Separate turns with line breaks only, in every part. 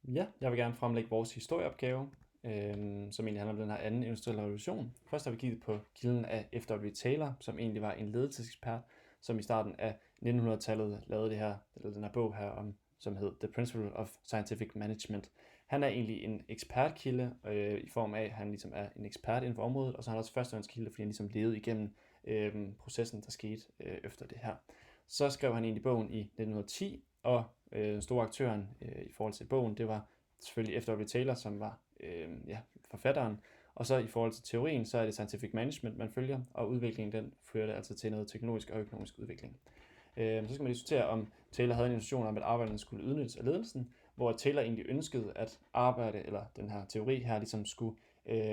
Ja, jeg vil gerne fremlægge vores historieopgave, som egentlig handler om den her anden industrielle revolution. Først har vi kigget på kilden af F.W. Taylor, som egentlig var en ledelsesekspert, som i starten af 1900-tallet lavede den her bog her, som hed The Principle of Scientific Management. Han er egentlig en ekspertkilde i form af, at han ligesom er en ekspert inden for området, og så er han også førstehåndskilde, fordi han ligesom levede igennem processen, der skete efter det her. Så skrev han egentlig bogen i 1910, og den store aktøren i forhold til bogen, det var selvfølgelig F.W. Taylor, som var forfatteren. Og så i forhold til teorien, så er det scientific management, man følger, og udviklingen den fører det altså til noget teknologisk og økonomisk udvikling. Så skal man diskutere, om Taylor havde en intention om, at arbejderne skulle udnyttes af ledelsen, hvor Taylor egentlig ønskede, at arbejde, eller den her teori her, ligesom skulle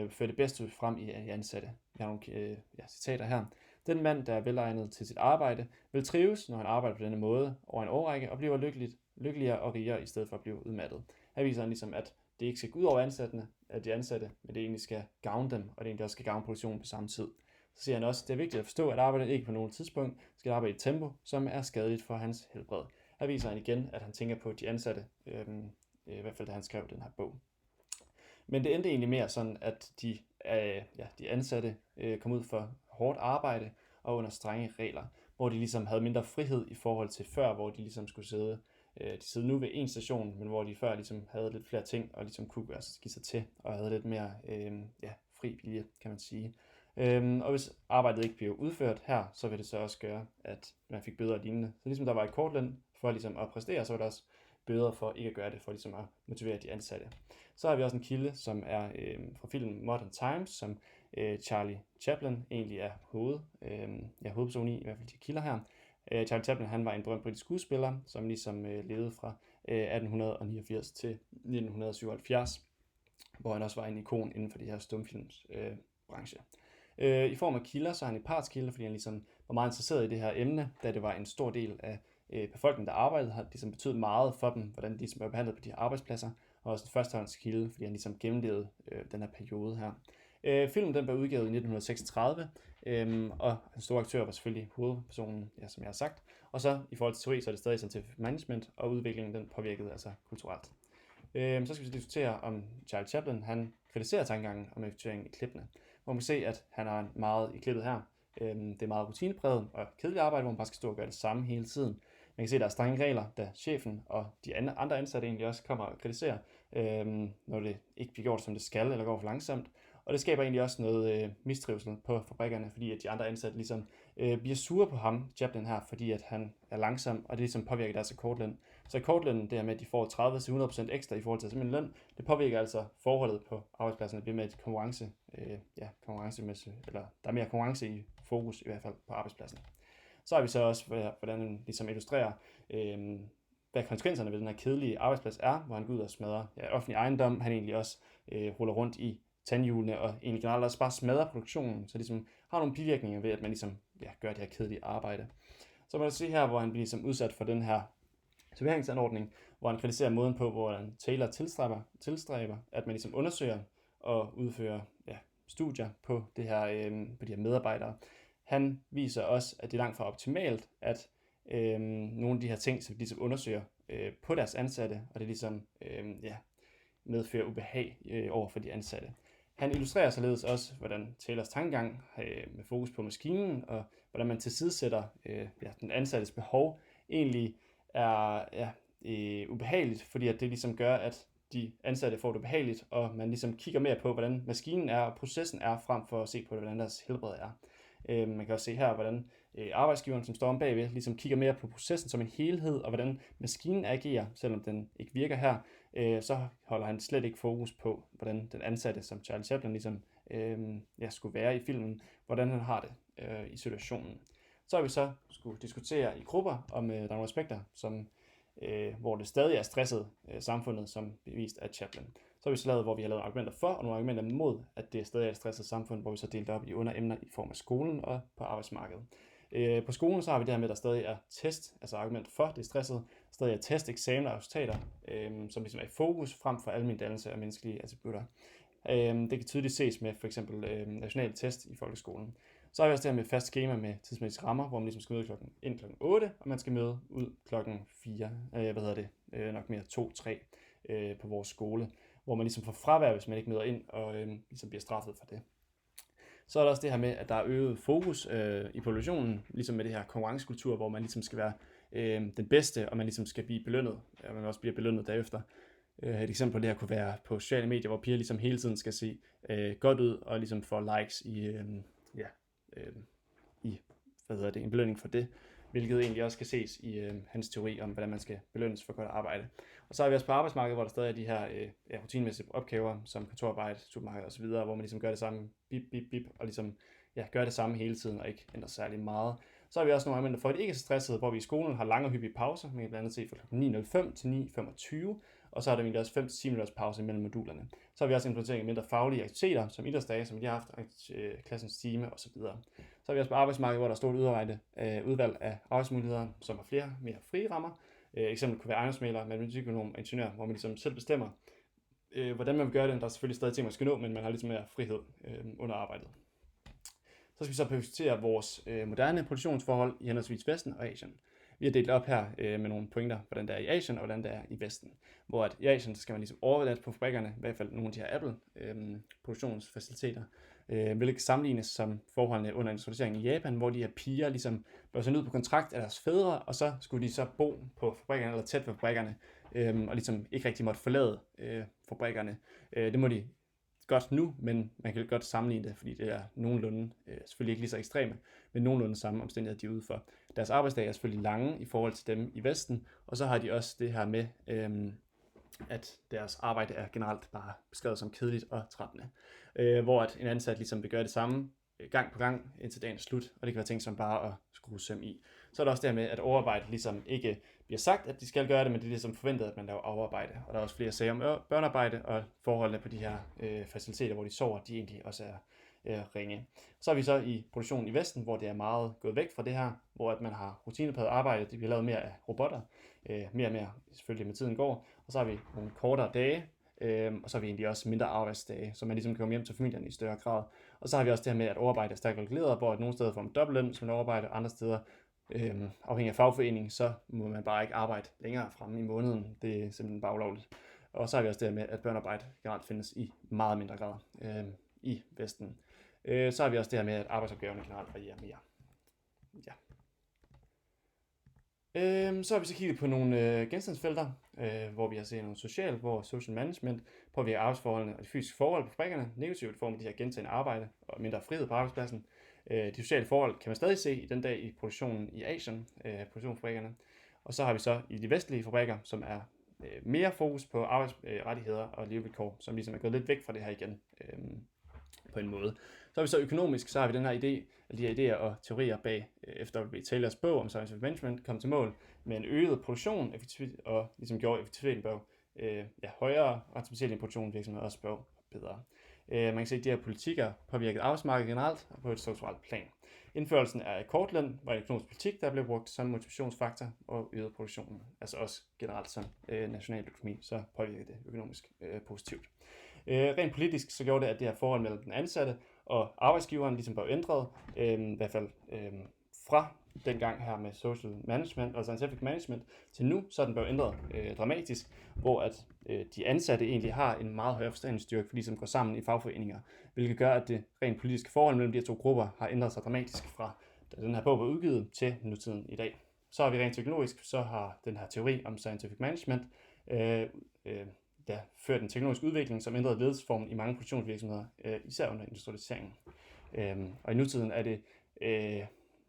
føre det bedste frem i ansatte. Jeg har nogle citater her. Den mand, der er velegnet til sit arbejde, vil trives, når han arbejder på denne måde over en årrække, og bliver lykkeligere og rigere, i stedet for at blive udmattet. Her viser han ligesom, at det ikke skal gå ud over de ansatte, men det egentlig skal gavne dem, og det egentlig også skal gavne produktionen på samme tid. Så siger han også, at det er vigtigt at forstå, at arbejdet ikke på noget tidspunkt skal arbejde i et tempo, som er skadeligt for hans helbred. Her viser han igen, at han tænker på de ansatte, i hvert fald da han skrev den her bog. Men det endte egentlig mere sådan, at de ansatte kom ud for hårdt arbejde og under strenge regler, hvor de ligesom havde mindre frihed i forhold til før, hvor de ligesom skulle sidde. De sidder nu ved en station, men hvor de før ligesom havde lidt flere ting og ligesom kunne give sig til og havde lidt mere fri vilje, kan man sige. Og hvis arbejdet ikke bliver udført her, så vil det så også gøre, at man fik bøder og lignende. Så ligesom der var et kortløn for ligesom at præstere, så var der også bøder for ikke at gøre det, for ligesom at motivere de ansatte. Så har vi også en kilde, som er fra filmen Modern Times, som Charlie Chaplin egentlig er hovedperson i hvert fald de kilder her. Charlie Chaplin, han var en berømt britisk skuespiller, som ligesom levede fra 1889 til 1977, hvor han også var en ikon inden for de her stumfilmsbranche. I form af kilder, så er han en partskilde, fordi han ligesom var meget interesseret i det her emne, da det var en stor del af befolkningen, der arbejdede her, ligesom betød meget for dem, hvordan de ligesom var behandlet på de her arbejdspladser, og også en førstehåndskilde, fordi han ligesom gennemlevede den her periode her. Filmen den blev udgivet i 1936, og den store aktør var selvfølgelig hovedpersonen, som jeg har sagt. Og så i forhold til teori, så er det stadig scientific management, og udviklingen den påvirkede altså kulturelt. Så skal vi diskutere, om Charlie Chaplin han kritiserer tankegangen om effektuering i klippene. Hvor man kan se, at han har meget i klippet her. Det er meget rutinepræget og kedeligt arbejde, hvor man bare skal stå og gøre det samme hele tiden. Man kan se, at der er strenge regler, da chefen og de andre ansatte egentlig også kommer og kritiserer, når det ikke bliver gjort, som det skal, eller går for langsomt. Og det skaber egentlig også noget mistrivsel på fabrikkerne, fordi at de andre ansatte ligesom bliver sure på ham, Chaplin her, fordi at han er langsom, og det ligesom påvirker deres kortløn. Så kortlønnen, det her med, at de får 30-100% ekstra i forhold til simpelthen løn, det påvirker altså forholdet på arbejdspladsen, det bliver med et konkurrencemæssigt, eller der er mere konkurrence i fokus i hvert fald på arbejdspladsen. Så har vi så også, hvordan han ligesom illustrerer, hvad konsekvenserne ved den her kedelige arbejdsplads er, hvor han går ud og smadrer offentlig ejendom, han egentlig også ruller rundt i tandhjulene, og egentlig generelt også bare smadrer produktionen, så ligesom har nogle bivirkninger ved, at man ligesom gør det her kedelige arbejde. Så man kan se her, hvor han bliver ligesom udsat for den her serveringsanordning, hvor han kritiserer måden på, hvor han Taylor tilstræber, at man ligesom undersøger og udfører studier på det her, på de her medarbejdere. Han viser også, at det er langt fra optimalt, at nogle af de her ting, som de ligesom undersøger på deres ansatte, og det ligesom medfører ubehag over for de ansatte. Han illustrerer således også, hvordan Taylors tankegang med fokus på maskinen, og hvordan man tilsidesætter den ansattes behov, egentlig er ubehageligt, fordi at det ligesom gør, at de ansatte får det behageligt, og man ligesom kigger mere på, hvordan maskinen er, og processen er, frem for at se på, hvordan deres helbred er. Man kan også se her, hvordan arbejdsgiveren, som står om bagved, ligesom kigger mere på processen som en helhed, og hvordan maskinen agerer, selvom den ikke virker her, så holder han slet ikke fokus på, hvordan den ansatte, som Charlie Chaplin ligesom skulle være i filmen, hvordan han har det i situationen. Så har vi så skulle diskutere i grupper, om der er nogle aspekter, hvor det stadig er stresset samfundet, som bevist af Chaplin. Så har vi så lavet, hvor vi har lavet argumenter for, og nogle argumenter mod, at det stadig er et stresset samfund, hvor vi så delt op i underemner i form af skolen og på arbejdsmarkedet. På skolen så har vi det her med, at der stadig er test, altså argument for det er stresset, stadig er test, eksamener og resultater, som ligesom er i fokus frem for almen dannelse og menneskelige attributter. Det kan tydeligt ses med for eksempel nationale test i folkeskolen. Så har vi også det her med fast schema med tidsmæssige rammer, hvor man ligesom skal møde klokken 8, og man skal møde ud klokken 4, nok mere 2-3. på vores skole, hvor man ligesom får fravær, hvis man ikke møder ind, og ligesom bliver straffet for det. Så er der også det her med, at der er øget fokus i populationen, ligesom med det her konkurrencekultur, hvor man ligesom skal være den bedste, og man ligesom skal blive belønnet, og man også bliver belønnet derefter. Et eksempel på det her kunne være på sociale medier, hvor piger ligesom hele tiden skal se godt ud, og ligesom får likes i en belønning for det, hvilket egentlig også kan ses i hans teori om, hvordan man skal belønnes for godt arbejde. Og så er vi også på arbejdsmarkedet, hvor der stadig er de her rutinemæssige opgaver, som kontorarbejde, supermarked osv., hvor man ligesom gør det samme, bip, og ligesom gør det samme hele tiden, og ikke ændrer særlig meget. Så har vi også nogle argumenter for, at det ikke er så stresset, hvor vi i skolen har lange og hyppige pauser, man kan blandt andet se fra kl. 9.05 til 9.25, og så er der egentlig også 5-10 minutters pause mellem modulerne. Så har vi også implementering af mindre faglige aktiviteter, som idrætsdage, som vi har haft, klassens time osv. Så har vi også på arbejdsmarkedet, hvor der er stort udvalg af arbejdsmuligheder, som har mere frie rammer. Eksempel kunne være ejendomsmægler, matematikøkonom og ingeniør, hvor man ligesom selv bestemmer, hvordan man vil gøre det. Der er selvfølgelig stadig ting, man skal nå, men man har ligesom mere frihed under arbejdet. Så skal vi så prioritere vores moderne produktionsforhold i henholdsvis Vesten og Asien. Vi har delt op her med nogle pointer, hvordan det er i Asien og hvordan det er i Vesten. Hvor at i Asien så skal man ligesom overlade på fabrikkerne, i hvert fald nogle af de her Apple-produktionsfaciliteter, hvilket sammenlignes som forholdene under industrialiseringen i Japan, hvor de her piger ligesom blev sendt ud på kontrakt af deres fædre, og så skulle de så bo på fabrikkerne eller tæt ved fabrikkerne, og ligesom ikke rigtig måtte forlade fabrikkerne. Det må de godt nu, men man kan godt sammenligne det, fordi det er nogenlunde, selvfølgelig ikke lige så ekstreme, men nogenlunde samme omstændigheder, de er ude for. Deres arbejdsdag er selvfølgelig lange i forhold til dem i Vesten, og så har de også det her med, at deres arbejde er generelt bare beskrevet som kedeligt og trættende. Hvor at en ansat ligesom vil gøre det samme gang på gang, indtil dagen er slut, og det kan være ting som bare at skrue søm i. Så er der også det her med, at overarbejde ligesom ikke bliver sagt, at de skal gøre det, men det er ligesom forventet, at man laver overarbejde. Og der er også flere sager om børnearbejde, og forholdene på de her faciliteter, hvor de sover, de egentlig også er ringe. Så er vi så i produktionen i Vesten, hvor det er meget gået væk fra det her, hvor at man har rutinepræget arbejde, det bliver lavet mere af robotter, mere og mere selvfølgelig med tiden går, og så har vi nogle kortere dage, og så har vi egentlig også mindre arbejdsdage, så man ligesom kan komme hjem til familien i større grad. Og så har vi også det her med, at overarbejde er stærkt reguleret, hvor at nogle steder får man dobbeltløn, hvis man overarbejder, andre steder afhængig af fagforening, så må man bare ikke arbejde længere fremme i måneden. Det er simpelthen bare ulovligt. Og så har vi også det her med, at børnearbejde generelt findes i meget mindre grad i Vesten. Så har vi også det her med, at arbejdsopgaverne generelt varierer mere. Ja. Så har vi så kigget på nogle genstandsfelter, hvor vi har set nogle hvor social management påvirker arbejdsforholdene og de fysiske forhold på fabrikkerne negativt i form af de her gentagne arbejde og mindre frihed på arbejdspladsen. De sociale forhold kan man stadig se i den dag i produktionen i Asien, produktionsfabrikkerne. Og så har vi så i de vestlige fabrikker, som er mere fokus på arbejdsrettigheder og levevilkår, som ligesom er gået lidt væk fra det her igen på en måde. Så har vi så økonomisk, så har vi den her idé, de her idéer og teorier bag F.W. Taylors bog om scientific management kom til mål med en øget produktion og ligesom gjorde effektiviteten bag højere, og specielt en produktionsvirksomhed også bag bedre. Man kan se, at de her politikker påvirkede arbejdsmarkedet generelt og på et strukturelt plan. Indførelsen af akkordløn var en økonomisk politik, der blev brugt som motivationsfaktor og øgede produktionen. Altså også generelt som national økonomi, så påvirkede det økonomisk positivt. Rent politisk så gjorde det, at det her forhold mellem den ansatte og arbejdsgiveren ligesom blev ændret, i hvert fald fra dengang her med social management og scientific management til nu, så er den blevet ændret dramatisk, hvor at de ansatte egentlig har en meget højere forståelsesstyrke, fordi de går sammen i fagforeninger, hvilket gør, at det rent politiske forhold mellem de her to grupper har ændret sig dramatisk fra da den her bog var udgivet til nutiden i dag. Så har vi rent teknologisk, så har den her teori om scientific management ført en teknologisk udvikling, som ændrede ledelsesformen i mange produktionsvirksomheder, især under industrialiseringen. Og i nutiden er det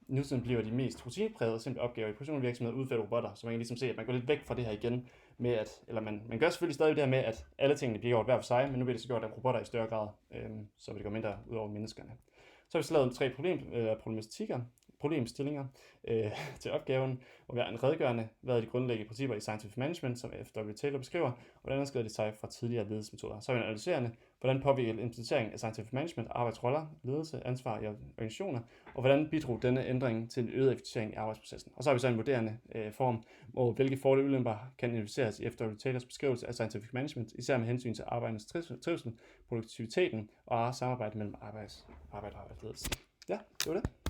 nutiden bliver de mest rutineprægede simple opgaver i produktionsvirksomheder udført robotter, så man kan ligesom se, at man går lidt væk fra det her igen med at, eller man gør selvfølgelig stadig det her med, at alle tingene bliver gjort hver for sig, men nu bliver det så gjort af robotter i større grad, så det går mindre ud over menneskerne. Så har vi så lavet 3 problemstillinger til opgaven, hvor vi har en redegørende, hvad er de grundlæggende principper i scientific management, som F.W. Taylor beskriver, og hvordan adskiller de sig fra tidligere ledelsesmetoder. Så har vi en analyserende, hvordan påvirker implementering af scientific management arbejdsroller, ledelse, ansvar i organisationer, og hvordan bidrog denne ændring til en øget effektivisering i arbejdsprocessen. Og så har vi så en vurderende form, hvor hvilke fordele og ulemper kan identificeres i F.W. Taylors beskrivelse af scientific management, især med hensyn til arbejdernes trivsel, produktiviteten og samarbejde mellem arbejde og arbejdsledelse. Ja, det var det.